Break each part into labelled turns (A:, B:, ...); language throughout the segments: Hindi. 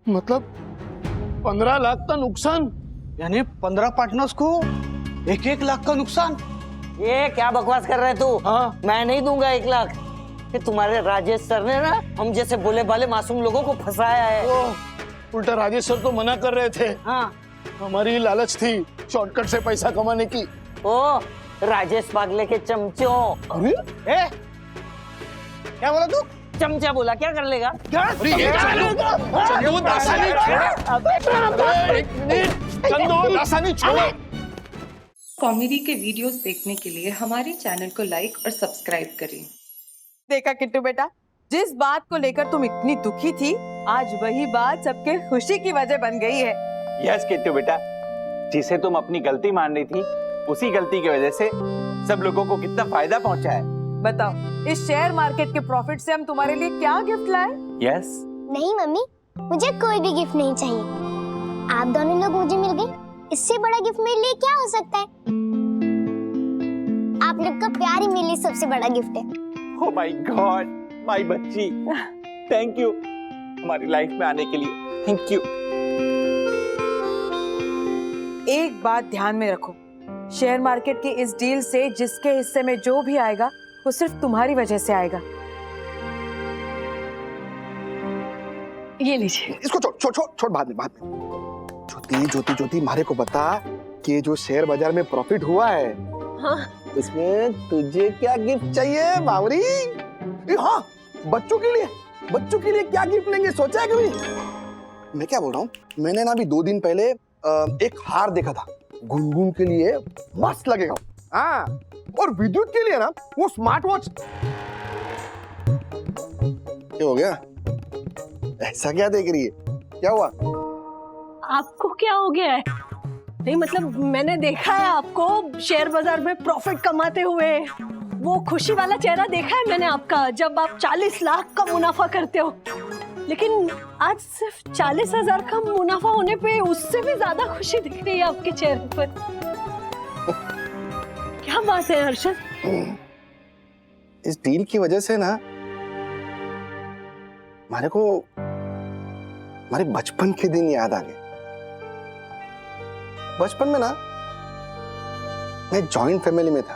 A: मतलब 15 लाख का नुकसान?
B: यानी 15 पार्टनर्स को 1-1 लाख का नुकसान।
C: ये क्या बकवास कर रहे तू?
A: हाँ।
C: मैं नहीं दूंगा 1 लाख। ये तुम्हारे राजेश सर ने ना हम जैसे भोले भाले मासूम लोगों को फंसाया है।
A: उल्टा राजेश सर तो मना कर रहे थे।
C: हाँ।
A: हमारी लालच थी शॉर्टकट से पैसा कमाने की।
C: ओ राजेश पागले के चमचों।
A: अरे
B: ए? क्या बोला तू?
C: चमचा बोला, क्या कर लेगा?
A: अरे ये चंदू दासानी चंदू दासानी छोड़ो।
D: कॉमेडी के वीडियोस देखने के लिए हमारे चैनल को लाइक और सब्सक्राइब करें।
E: देखा किट्टू बेटा, जिस बात को लेकर तुम इतनी दुखी थी, आज वही बात सबके खुशी की वजह बन गई है।
F: यस किट्टू बेटा, जिसे तुम अपनी गलती मान रही थी, उसी गलती की वजह से सब लोगों को कितना फायदा पहुंचा है।
E: बताओ, इस शेयर मार्केट के प्रॉफिट से हम तुम्हारे लिए क्या गिफ्ट लाए?
F: यस।
G: नहीं मम्मी, मुझे कोई भी गिफ्ट नहीं चाहिए। आप दोनों लोग मुझे मिल गए, इससे बड़ा गिफ्ट मेरे लिए क्या हो सकता है? आप लोग का प्यार ही मेरे लिए सबसे बड़ा गिफ्ट है।
F: ओह माय गॉड, माय बच्ची, थैंक यू हमारी लाइफ में आने के लिए, थैंक यू।
E: एक बात ध्यान में रखो, शेयर मार्केट की इस डील से जिसके हिस्से में जो भी आएगा वो सिर्फ तुम्हारी वजह से आएगा। ये लीजिए।
H: इसको छोड़ बाद में। ज्योति मारे को बता कि जो शेयर बाजार में प्रॉफिट हुआ है,
E: हाँ?
H: इसमें तुझे क्या गिफ्ट चाहिए बावरी? हाँ, बच्चों के लिए क्या गिफ्ट लेंगे, सोचा है कभी? मैं क्या बोल रहा हूँ, मैंने ना अभी 2 दिन पहले एक हार देखा था, गुनगुन के लिए मस्त लगेगा। हाँ, और विद्युत के लिए ना वो स्मार्ट वॉच। क्या हो गया? ऐसा क्या देख रही है, क्या हुआ?
I: आपको क्या हो गया है? नहीं मतलब मैंने देखा है आपको शेयर बाजार में प्रॉफिट कमाते हुए, वो खुशी वाला चेहरा देखा है मैंने आपका, जब आप 40 लाख का मुनाफा करते हो। लेकिन आज सिर्फ 40,000 का मुनाफा होने पे उससे भी ज्यादा खुशी दिख रही है आपके चेहरे पर। क्या बात है हर्षद?
H: इस डील की वजह से ना हमारे को हमारे बचपन के दिन याद आ गए। बचपन में ना मैं जॉइंट फैमिली में था,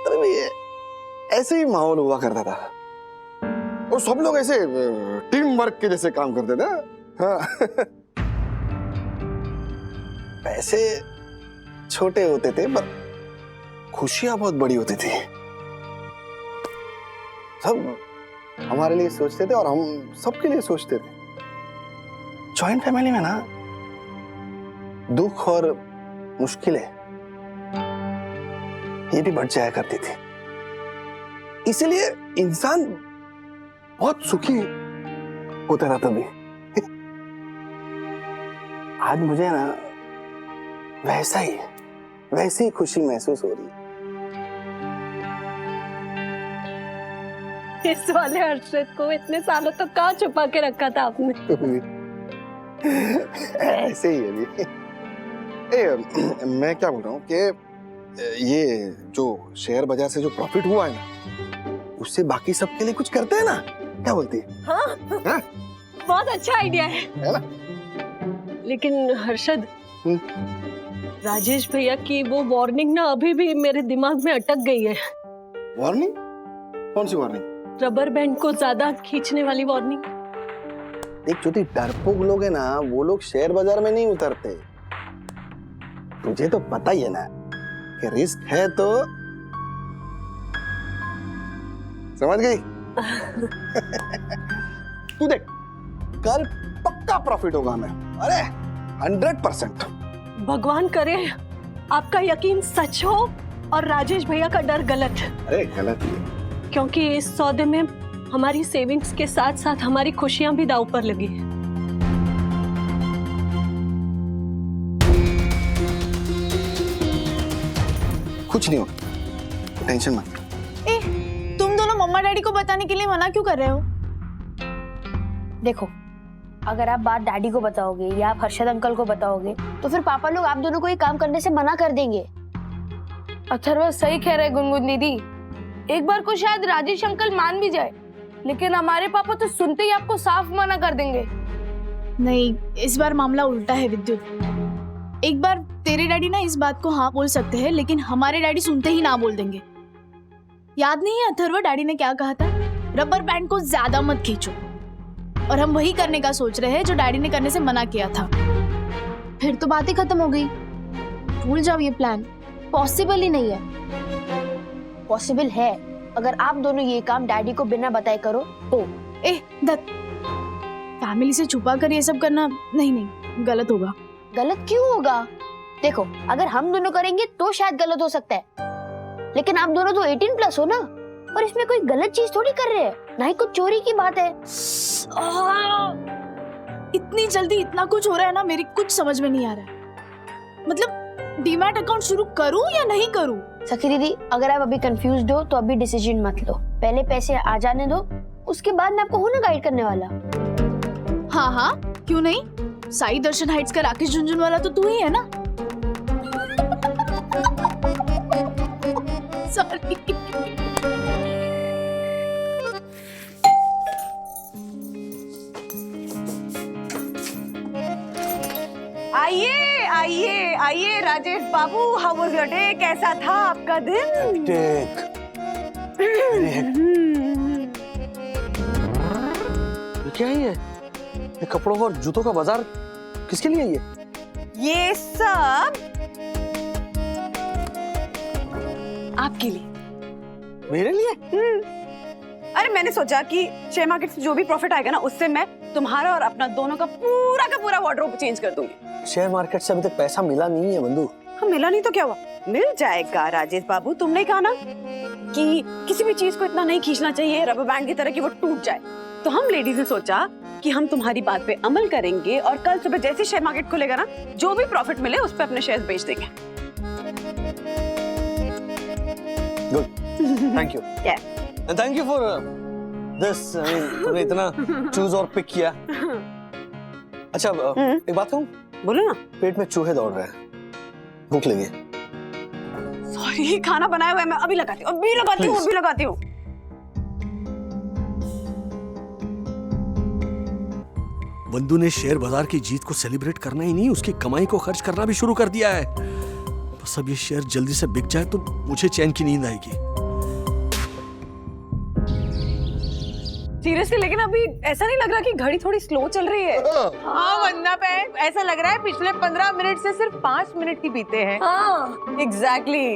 H: तभी ऐसे ही माहौल हुआ करता था और सब लोग ऐसे टीम वर्क के जैसे काम करते थे। हाँ। पैसे छोटे होते थे पर खुशियां बहुत बड़ी होती थी। सब हमारे लिए सोचते थे और हम सबके लिए सोचते थे। जॉइंट फैमिली में ना दुख और मुश्किलें ये भी बढ़ जाया करती थी, इसलिए इंसान बहुत सुखी होता था तभी। आज मुझे ना वैसी खुशी महसूस हो रही है।
I: इस वाले हर्षद को इतने सालों तक कहाँ छुपा के रखा था आपने?
H: ऐसे ही अभी। मैं क्या बोल रहा हूँ कि ये जो शेयर बाजार से जो प्रॉफिट हुआ है ना, उससे बाकी सबके लिए कुछ करते हैं ना, क्या बोलती है?
I: हाँ?
H: हाँ?
I: बहुत अच्छा आइडिया
H: है ना?
I: लेकिन हर्षद, राजेश भैया की वो वार्निंग ना अभी भी मेरे दिमाग में अटक गई है।
H: वार्निंग? कौन सी वार्निंग?
I: रबर बैंड को ज्यादा खींचने वाली वार्निंग।
H: एक जो डरपोक लोग है ना, वो लोग शेयर बाजार में नहीं उतरते। तुझे तो पता ही है ना कि रिस्क है तो समझ गई? तू देख, कल पक्का प्रॉफिट होगा मैं, अरे 100%।
I: भगवान करे आपका यकीन सच हो और राजेश भैया का डर गलत।
H: अरे गलत ही,
I: क्योंकि इस सौदे में हमारी सेविंग्स के साथ साथ हमारी खुशियां भी दांव पर लगी है।
H: कुछ नहीं होगा, टेंशन मत।
J: तुम दोनों मम्मा डैडी को बताने के लिए मना क्यों कर रहे हो?
G: देखो, अगर आप बात डैडी को बताओगे या आप हर्षद अंकल को बताओगे तो फिर पापा लोग आप दोनों को ये काम करने से मना कर देंगे।
J: अथर्व सही कह रहे गुनगुन दीदी, एक बार को शायद राजेश अंकल मान भी जाए,
G: लेकिन हमारे पापा तो सुनते ही आपको साफ मना कर देंगे।
J: नहीं, इस बार मामला उल्टा है विद्युत। एक बार तेरे डैडी ना इस बात को हाँ बोल सकते हैं, लेकिन हमारे डैडी सुनते ही ना बोल देंगे। याद नहीं है अथर्व, डैडी ने क्या कहा था? रबर बैंड को ज्यादा मत खींचो। और हम वही करने का सोच रहे हैं जो डैडी ने करने से मना किया था।
G: फिर तो बात ही खत्म हो गई। भूल जाओ ये प्लान, पॉसिबल ही नहीं है। पॉसिबल है अगर आप दोनों ये काम डैडी को बिना बताए करो तो।
J: दत्त, फैमिली से छुपा कर ये सब करना नहीं, गलत होगा।
G: गलत क्यों होगा? देखो, अगर हम दोनों करेंगे तो शायद गलत हो सकता है, लेकिन आप दोनों तो 18+ हो ना, और इसमें कोई गलत चीज थोड़ी कर रहे हैं, ना ही कुछ चोरी की बात है।
J: इतनी जल्दी इतना कुछ हो रहा है ना, मेरी कुछ समझ में नहीं आ रहा है। मतलब डीमैट अकाउंट शुरू करूं या नहीं करूं?
G: सखी दीदी, अगर आप अभी कंफ्यूज्ड हो तो अभी डिसीजन मत लो, पहले पैसे आ जाने दो, उसके बाद मैं आपको हूं ना गाइड करने वाला।
J: हाँ, क्यों नहीं? साई दर्शन हाइट्स का राकेश झुंझुनवाला तो तू ही है ना? सॉरी।
E: आइए आइए आइए राजेश बाबू, हाउ वाज योर डे? कैसा था आपका दिन?
H: क्या है ये कपड़ों और जूतों का बाजार किसके लिए है
E: ये सब आपके लिए।
H: मेरे लिए?
E: अरे मैंने सोचा कि शेयर मार्केट से जो भी प्रॉफिट आएगा ना, उससे मैं तुम्हारा और अपना दोनों का पूरा वार्डरोब चेंज कर दूंगी।
H: शेयर मार्केट से अभी तक पैसा मिला नहीं है बंधु।
E: हाँ, मिला नहीं तो क्या हुआ, मिल जाएगा राजेश बाबू। तुमने कहा ना कि किसी भी चीज को इतना नहीं खींचना चाहिए रबर बैंड की तरह कि वो टूट जाए, तो हम लेडीज ने सोचा कि हम तुम्हारी बात पे अमल करेंगे और कल सुबह जैसे शेयर मार्केट खुलेगा ना, जो भी प्रॉफिट मिले उस पे अपने शेयर्स बेच देंगे।
H: Good, thank you. And thank you for this. तुमने इतना चूज और पिक किया। अच्छा, एक बात कहूँ?
E: बोलो ना।
H: पेट में चूहे दौड़ रहे हैं, भूख लगी।
E: सॉरी, खाना बनाया हुआ है, मैं अभी लगाती हूँ, अभी लगाती हूँ।
K: बंधु ने शेयर बाजार की जीत को सेलिब्रेट करना ही नहीं, उसकी कमाई को खर्च करना भी शुरू कर दिया है। बस अब ये शेयर जल्दी से बिक जाए तो मुझे चैन की नींद आएगी।
E: सीरियसली, लेकिन अभी ऐसा नहीं लग रहा कि घड़ी थोड़ी स्लो चल रही है?
J: हाँ वंदना बहन, ऐसा लग रहा है पिछले 15 मिनट से सिर्फ 5 मिनट ही बीते हैं।
E: हाँ, एग्जैक्टली।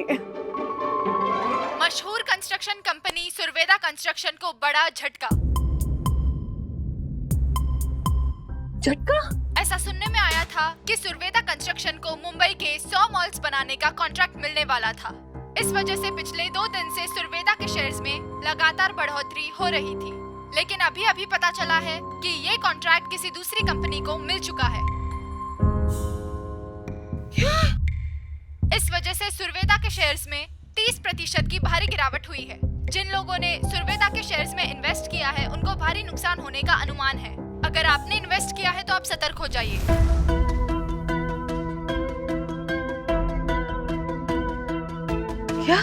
L: मशहूर कंस्ट्रक्शन कंपनी सुरवेदा कंस्ट्रक्शन को बड़ा झटका। ऐसा सुनने में आया था कि सुरवेदा कंस्ट्रक्शन को मुंबई के 100 मॉल्स बनाने का कॉन्ट्रैक्ट मिलने वाला था। इस वजह से पिछले 2 दिन से सुरवेदा के शेयर्स में लगातार बढ़ोतरी हो रही थी, लेकिन अभी पता चला है कि ये कॉन्ट्रैक्ट किसी दूसरी कंपनी को मिल चुका है। इस वजह से सुरवेदा के शेयर्स में 30% की भारी गिरावट हुई है। जिन लोगों ने सुरवेदा के शेयर्स में इन्वेस्ट किया है, उनको भारी नुकसान होने का अनुमान है। अगर आपने इन्वेस्ट किया है तो आप सतर्क हो जाइए।
E: क्या?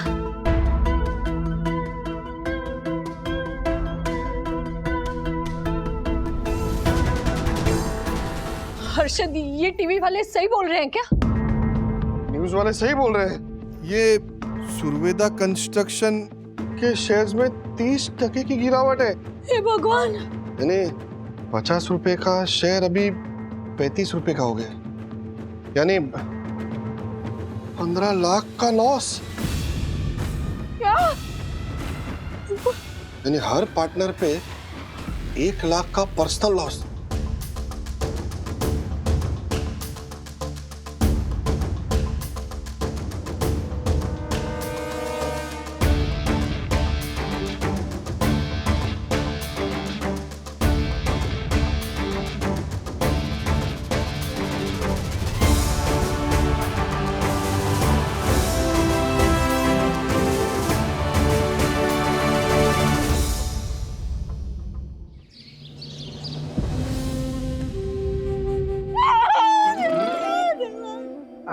E: हर्षद, ये टीवी वाले सही बोल रहे हैं क्या?
A: न्यूज वाले सही बोल रहे हैं। ये सुरवेदा कंस्ट्रक्शन के शेयर्स में 30% की गिरावट है।
E: हे भगवान!
A: यानी 50 रुपए का शेयर अभी 35 रुपए का हो गया, यानी 15 लाख का लॉस।
E: क्या?
A: यानी हर पार्टनर पे 1 लाख का पर्सनल लॉस।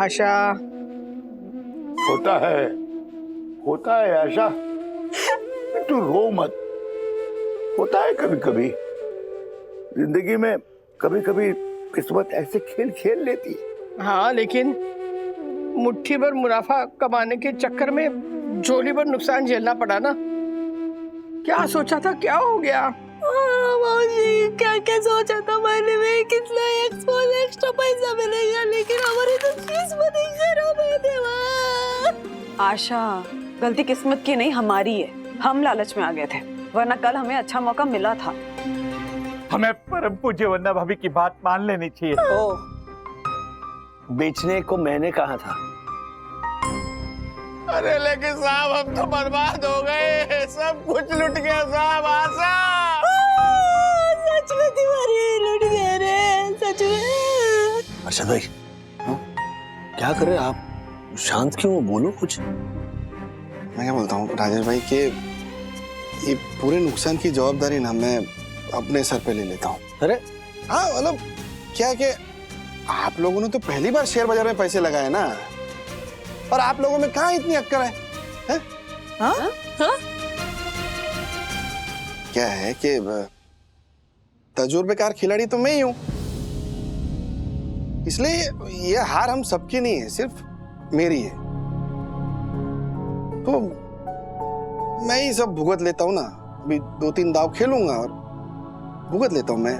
B: आशा,
M: होता है ऐसा। तू रो मत, होता है कभी कभी जिंदगी में, कभी कभी किस्मत ऐसे खेल खेल लेती है।
I: हाँ, लेकिन मुट्ठी भर मुनाफा कमाने के चक्कर में झोली भर नुकसान झेलना पड़ा ना। क्या सोचा था, क्या हो गया?
E: मौसी, क्या क्या सोचा था मैंने, में कितना एक्स्ट्रा पैसा मिलेगा, लेकिन हमारी तो किस्मत ही खराब है देवा। आशा, गलती किस्मत की नहीं हमारी है, हम लालच में आ गए थे, वरना कल हमें अच्छा मौका मिला था।
F: हमें परम पूज्य वंदना भाभी की बात मान लेनी चाहिए।
H: ओ, बेचने को मैंने कहा था।
A: अरे लेकिन साहब हम तो बर्बाद हो गए, सब कुछ लुट गया साहब। आशा
E: सच में तिवारी लुट गए रे, सच में।
K: अर्षद भाई, क्या कर रहे हैं आप? शांत क्यों, बोलो कुछ।
H: मैं क्या बोलता हूँ राजेश भाई के ये पूरे नुकसान की जवाबदारी ना मैं अपने सर पे ले लेता हूँ।
K: अरे
H: हाँ, मतलब क्या है कि आप लोगों ने तो पहली बार शेयर बाजार में पैसे लगाए ना, और आप लोगों में कहाँ इतनी अक्कल है?
E: हाँ? हाँ?
H: क्या है कि तजुर्बेकार खिलाड़ी तो मैं ही हूं, इसलिए ये हार हम सबकी नहीं है, सिर्फ मेरी है। तो मैं ही सब भुगत लेता हूँ ना। अभी 2-3 दाव खेलूंगा और भुगत लेता हूँ मैं,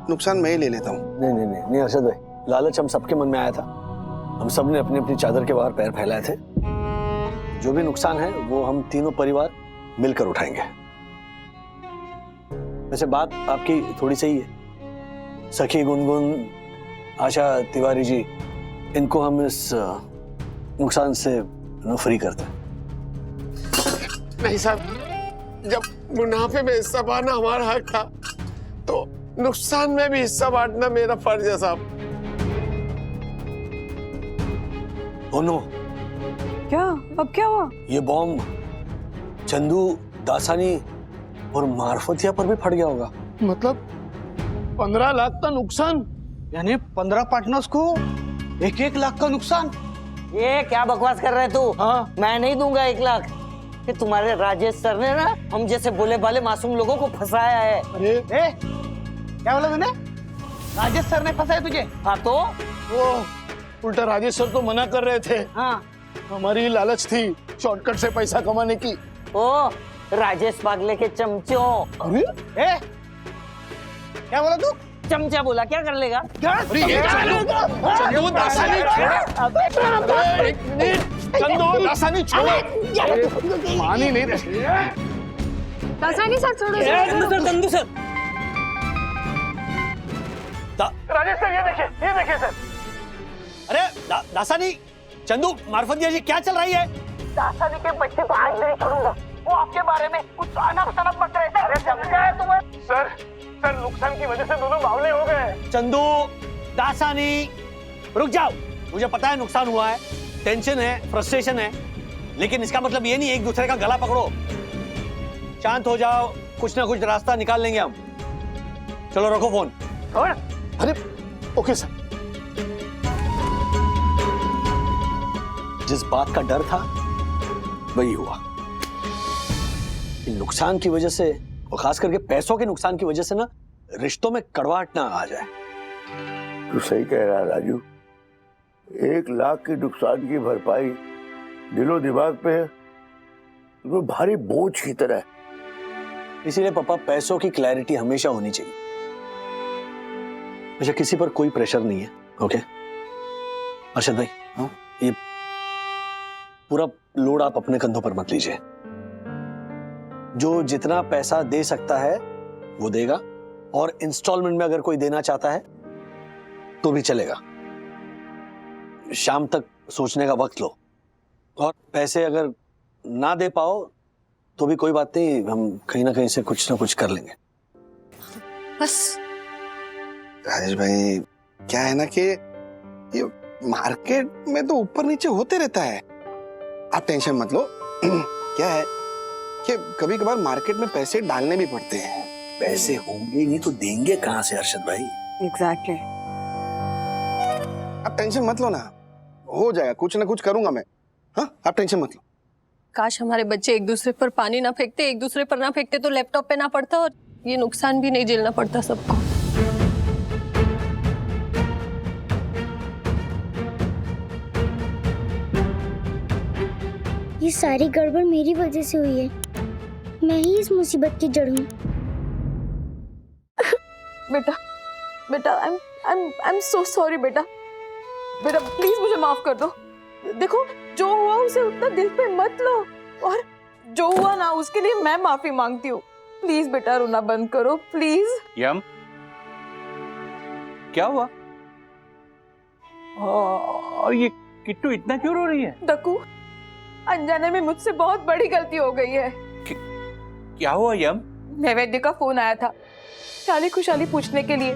H: नुकसान मैं ही ले लेता हूँ।
K: नहीं अर्षद भाई, लालच हम सबके मन में आया था, हम सब ने अपनी अपनी चादर के बाहर पैर फैलाए थे। जो भी नुकसान है वो हम तीनों परिवार मिलकर उठाएंगे। वैसे बात आपकी थोड़ी सही है, सखी गुनगुन, आशा तिवारी जी, इनको हम इस नुकसान से फ्री करते हैं।
A: नहीं साहब, जब मुनाफे में हिस्सा पाना हमारा हक था, तो नुकसान में भी हिस्सा बांटना मेरा फर्ज है साहब।
K: ओ नो,
E: क्या? अब क्या हुआ?
K: ये बॉम्ब चंदू, दासानी और मार्फतिया पर भी फट गया होगा।
B: मतलब 15 लाख का नुकसान, यानी 15 पार्टनर्स को 1-1 लाख का नुकसान।
C: ये क्या बकवास कर रहे तू?
B: हाँ।
C: मैं नहीं दूंगा 1 लाख। कि तुम्हारे राजेश सर ने ना हम जैसे बोले बाले मासूम लोगों को फंसाया है।
B: अरे क्या बोला मैंने? राजेश सर ने फंसाया तुझे?
C: हाँ तो
A: वो उल्टा राजेश सर तो मना कर रहे थे।
C: हाँ,
A: हमारी लालच थी शॉर्टकट से पैसा कमाने की।
C: ओ राजेश पागले के चमचों।
A: अरे
B: क्या बोला तू?
C: चमचा बोला, क्या कर लेगा?
A: चंदू दासानी छोड़, एक मिनट, चंदू दासानी छोड़, मानी नहीं रही।
G: दासानी सर छोड़ो।
C: चंदू सर
A: राजेश सर ये देखिए सर।
K: अरे दासानी, चंदू, मार्फतिया जी, क्या चल रही है?
C: दासानी के बच्चे तो आज नहीं छोड़ूंगा। वो आपके बारे में कुछ अनब मत रहे थे। अरे समझा है तुम्हें?
A: सर नुकसान की वजह से दोनों बावले हो गए।
K: चंदू, दासानी, रुक जाओ। मुझे पता है नुकसान हुआ है, टेंशन है, फ्रस्ट्रेशन है, लेकिन इसका मतलब ये नहीं एक दूसरे का गला पकड़ो। शांत हो जाओ, कुछ ना कुछ रास्ता निकाल लेंगे हम। चलो रखो फोन।
A: अरे ओके सर।
K: जिस बात का डर था वही हुआ। इन नुकसान की वजह से, और खास करके पैसों के नुकसान की वजह से ना, रिश्तों में कड़वाहट ना आ जाए।
M: तू सही कह रहा है राजू, 1 लाख की नुकसान की भरपाई दिलो दिमाग पे है वो भारी बोझ की तरह है।
K: इसीलिए पापा, पैसों की क्लैरिटी हमेशा होनी चाहिए। अच्छा, किसी पर कोई प्रेशर नहीं है, ओके? अर्षद भाई, हाँ, ये पूरा लोड आप अपने कंधों पर मत लीजिए। जो जितना पैसा दे सकता है वो देगा, और इंस्टॉलमेंट में अगर कोई देना चाहता है तो भी चलेगा। शाम तक सोचने का वक्त लो, और पैसे अगर ना दे पाओ तो भी कोई बात नहीं, हम कहीं ना कहीं से कुछ ना कुछ कर लेंगे।
E: बस
H: राजेश भाई, क्या है ना कि ये मार्केट में तो ऊपर नीचे होते रहता है, आप टेंशन मत लो। क्या है कि कभी कभार मार्केट में पैसे डालने भी पड़ते हैं।
K: पैसे होंगे नहीं तो देंगे कहां से अर्षद भाई?
E: एग्जैक्टली।
H: आप टेंशन मत लो ना, हो जाएगा, कुछ ना कुछ करूंगा मैं। हाँ, आप टेंशन मत लो।
I: काश हमारे बच्चे एक दूसरे पर पानी ना फेंकते, एक दूसरे पर ना फेंकते तो लैपटॉप पे ना पढ़ता और ये नुकसान भी नहीं झेलना पड़ता सबको।
N: ये सारी गड़बड़ मेरी वजह से हुई है। मैं ही इस मुसीबत की जड़ हूँ।
E: बेटा बेटा आई एम सो सॉरी बेटा। बेटा प्लीज मुझे माफ कर दो। देखो जो हुआ उसे उतना दिल पे मत लो, और जो हुआ ना उसके लिए मैं माफी मांगती हूँ। प्लीज बेटा रोना बंद करो प्लीज।
F: यम, क्या हुआ? और ये किट्टू इतना क्यों रो रही है?
E: दक्कू, अनजाने में मुझसे बहुत बड़ी गलती हो गई है।
F: क्या हुआ यम?
E: नैवेद्य का फोन आया था शाली खुशाली पूछने के लिए,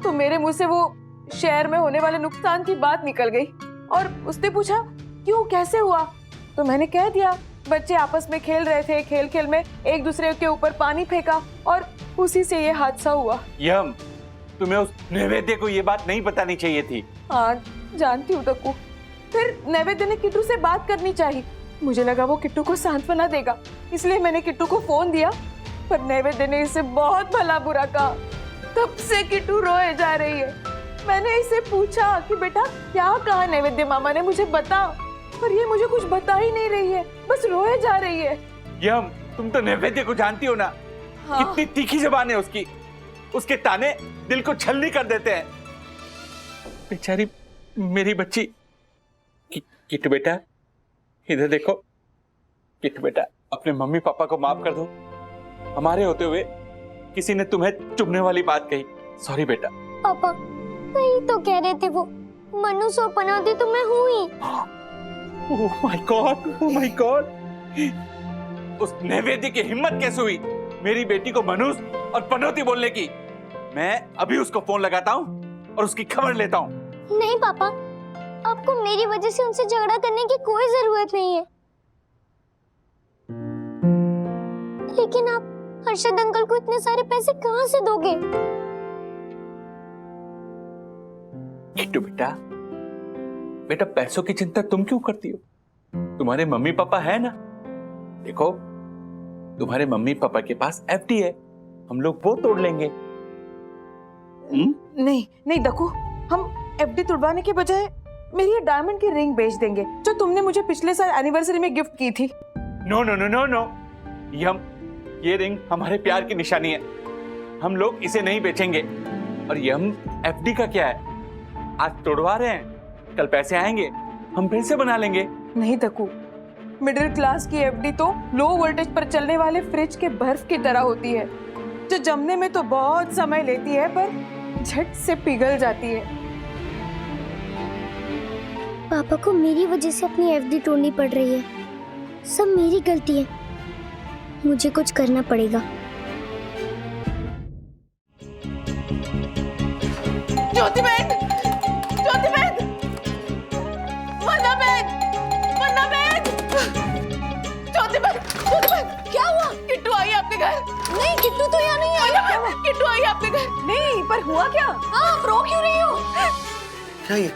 E: तो मेरे मुंह से वो शहर में होने वाले नुकसान की बात निकल गई, और उसने पूछा क्यों कैसे हुआ, तो मैंने कह दिया बच्चे आपस में खेल रहे थे, खेल खेल में एक दूसरे के ऊपर पानी फेंका और उसी से ये हादसा हुआ।
F: यम, तुम्हें उस नैवेद्य को ये बात नहीं बतानी चाहिए थी।
E: हाँ जानती हूँ दक्कू। फिर नैवेद्य ने किट्टू से बात करनी चाहिए। मुझे लगा वो किट्टू को सांत्वना देगा, इसलिए मैंने किट्टू को फोन दिया, पर नैवेद्य ने इसे बहुत भला बुरा कहा। तब से किट्टू रोए जा रही है। मैंने इसे पूछा कि बेटा क्या कहा नैवेद्य मामा ने, मुझे बता, पर ये मुझे कुछ बता ही नहीं रही है, बस रोए जा रही है।
F: यम, तुम तो नैवेद्य को जानती हो ना।
E: हाँ।
F: कितनी तीखी जुबान है उसकी, उसके ताने दिल को छलनी कर देते हैं। बेचारी मेरी बच्ची। किट्टू बेटा इधर देखो। किट्टू बेटा अपने मम्मी पापा को माफ कर दो, हमारे होते हुए किसी ने तुम्हें चुभने वाली बात कही। सॉरी बेटा।
N: पापा वही तो कह रहे थे वो, मनुष्य और पनौती तो मैं हूँ ही।
F: Oh my god, oh my god. उस नैवेद्य की हिम्मत कैसे हुई मेरी बेटी को मनुष्य और पनौती बोलने की? मैं अभी उसको फोन लगाता हूँ और उसकी खबर लेता हूँ।
N: नहीं पापा, आपको मेरी वजह से उनसे झगड़ा करने की कोई जरूरत नहीं है। लेकिन आप हर्षद अंकल को इतने सारे पैसे कहाँ से दोगे?
F: किट्टू बेटा, बेटा पैसों की चिंता तुम क्यों करती हो? तुम्हारे मम्मी पापा है ना। देखो तुम्हारे मम्मी पापा के पास एफडी है, हम लोग वो तोड़ लेंगे।
E: नहीं नहीं दक्कू, हम एफडी तोड़वाने के बजाय मेरी ये डायमंड की रिंग बेच देंगे जो तुमने मुझे पिछले साल एनिवर्सरी में गिफ्ट की थी।
F: No no no no no, ये रिंग हमारे प्यार की निशानी है, हम लोग इसे नहीं बेचेंगे। और ये हम एफडी का क्या है, आज तोड़वा रहे हैं, कल पैसे आएंगे हम फिर से बना लेंगे।
E: नहीं दक्कू, मिडिल क्लास की एफडी तो लो वोल्टेज पर चलने वाले फ्रिज के बर्फ की तरह होती है, जो जमने में तो बहुत समय लेती है पर झट से पिघल जाती है।
N: पापा को मेरी वजह से अपनी एफडी तोड़नी पड़ रही है, सब मेरी गलती है, मुझे कुछ करना पड़ेगा।
E: ज्योति बहन, ज्योति बहन, वंदना बहन, वंदना बहन, ज्योति बहन, ज्योति बहन, क्या हुआ? किट्टू आई आपके घर? नहीं किट्टू तो यहाँ नहीं आई। किट्टू आई आपके घर? नहीं, पर हुआ क्या? हाँ, आप रो क्यों रही हो?
H: क्या ये?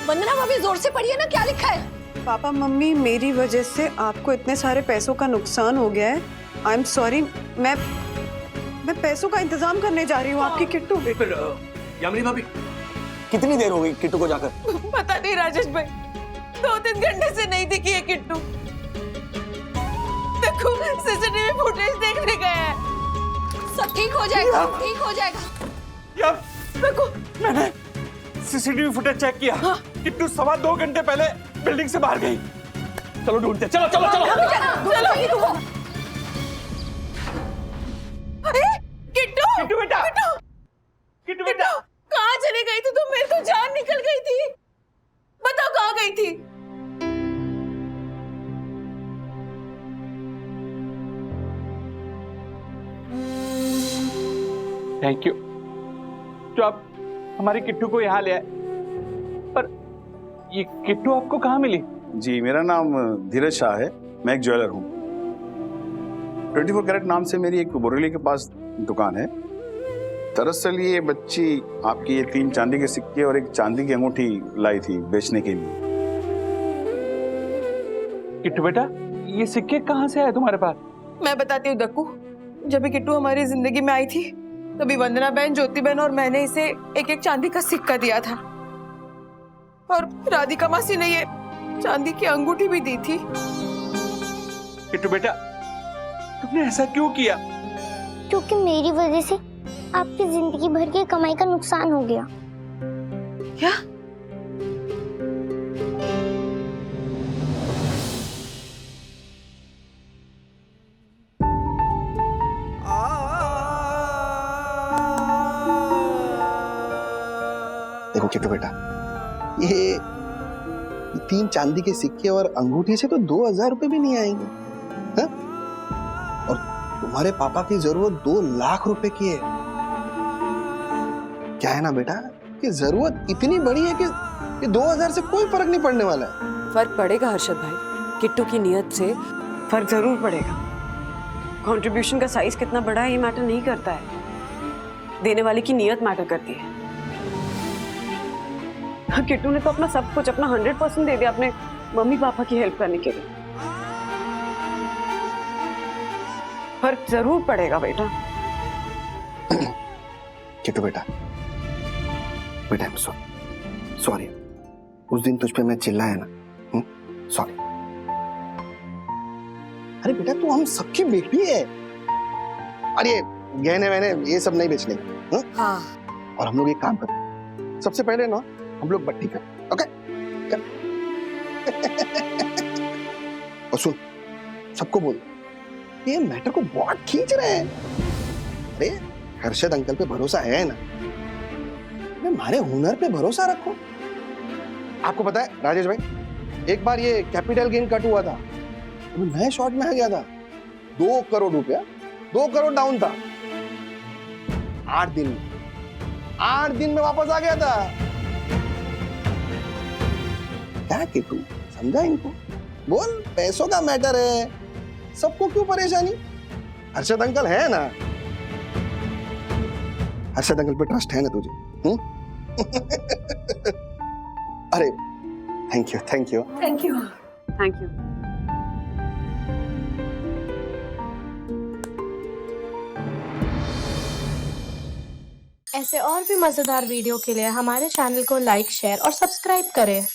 I: वंदना भाभी जोर से पढ़िए ना, क्या लिखा है?
E: पापा मम्मी मेरी वजह से आपको इतने सारे पैसों का नुकसान हो गया है। I am sorry. मैं पैसों का इंतजाम करने जा रही हूँ आपकी किट्टू।
K: यामिनी भाभी कितनी देर हो गई किट्टू को जाकर?
E: पता नहीं राजेश भाई, 2-3 घंटे से नहीं दिखी है किट्टू। देखो सीसीटीवी फुटेज देखने गए हैं।
I: सब ठीक हो जाएगा, ठीक हो जाएगा।
F: यार देखो, मैंने सीसीटीवी फुटेज चेक किया। किट्टू 2.25 घंटे पहले बिल्डिंग से बाहर गई। चलो ढूंढते, चलो चलो चलो
E: चलो। किट्टू,
F: किट्टू बेटा, किट्टू बेटा
E: कहाँ चली गई थी तुम? मेरी तो जान निकल गई थी। बताओ कहाँ गई थी?
F: थैंक यू जो आप हमारी किट्टू को यहाँ ले आए। पर ये किट्टू आपको कहाँ मिली?
O: जी मेरा नाम धीरज शाह है, मैं एक ज्वेलर हूँ। 24 कैरेट नाम से मेरी एक बोरेली के पास दुकान है। दरअसल ये बच्ची आपकी ये 3 चांदी के सिक्के और एक चांदी की अंगूठी लाई थी बेचने के लिए।
F: किट्टू बेटा ये सिक्के कहाँ से आए तुम्हारे पास?
E: मैं बताती हूँ दक्कू।
P: जब भी किट्टू हमारी जिंदगी में आई थी तभी वंदना बहन, ज्योति बहन और मैंने इसे एक एक चांदी का सिक्का दिया था और राधिका मासी ने ये चांदी की अंगूठी भी दी थी।
F: किट्टू बेटा, तुमने ऐसा क्यों किया?
N: क्योंकि मेरी वजह से आपकी जिंदगी भर की कमाई का नुकसान हो गया।
P: क्या?
H: देखो किट्टू बेटा, ये 3 चांदी के सिक्के और अंगूठी से तो 2000 रुपए भी नहीं आएंगे, हा? और तुम्हारे पापा की जरूरत 2 लाख रुपए की है। क्या है ना बेटा कि जरूरत इतनी बड़ी है कि 2000 से कोई फर्क नहीं पड़ने वाला है।
E: फर्क पड़ेगा हर्षद भाई, किट्टू की नियत से फर्क जरूर पड़ेगा। कंट्रीब्यूशन का साइज कितना बड़ा है ये मैटर नहीं करता है, देने वाले की नियत मैटर करती है। किट्टू ने तो अपना सब कुछ, अपना 100% दे दिया अपने मम्मी पापा की हेल्प करने के लिए। फर्क जरूर पड़ेगा बेटा।
H: किट्टू बेटा, बेटा आई एम सॉरी। उस दिन तुझ पे मैं चिल्लाया ना, सॉरी। अरे बेटा तू हम सबकी बेटी है। अरे गहने वहने ये सब नहीं बेचने, हाँ? और हम लोग एक काम करते, सबसे पहले ना हम लोग बट्टी कर, ओके? और सुन, सबको बोल ये मैटर को बहुत खींच रहे हैं। अरे हर्षद अंकल पे भरोसा है ना, हमारे हुनर पे भरोसा रखो। आपको पता है राजेश भाई, एक बार ये कैपिटल गेन कट हुआ था, नए शॉट में आ गया था 2 करोड़ रुपया, 2 करोड़ डाउन था। 8 दिन में वापस आ गया था। क्या किट्टू, समझा इनको? बोल, पैसों का मैटर है, सबको क्यों परेशानी? हर्षद अंकल है ना, हर्षद अंकल पे ट्रस्ट है ना तुझे? अरे थैंक यू।
E: Thank you.
G: ऐसे और भी मजेदार वीडियो के लिए हमारे चैनल को लाइक, शेयर और सब्सक्राइब करें।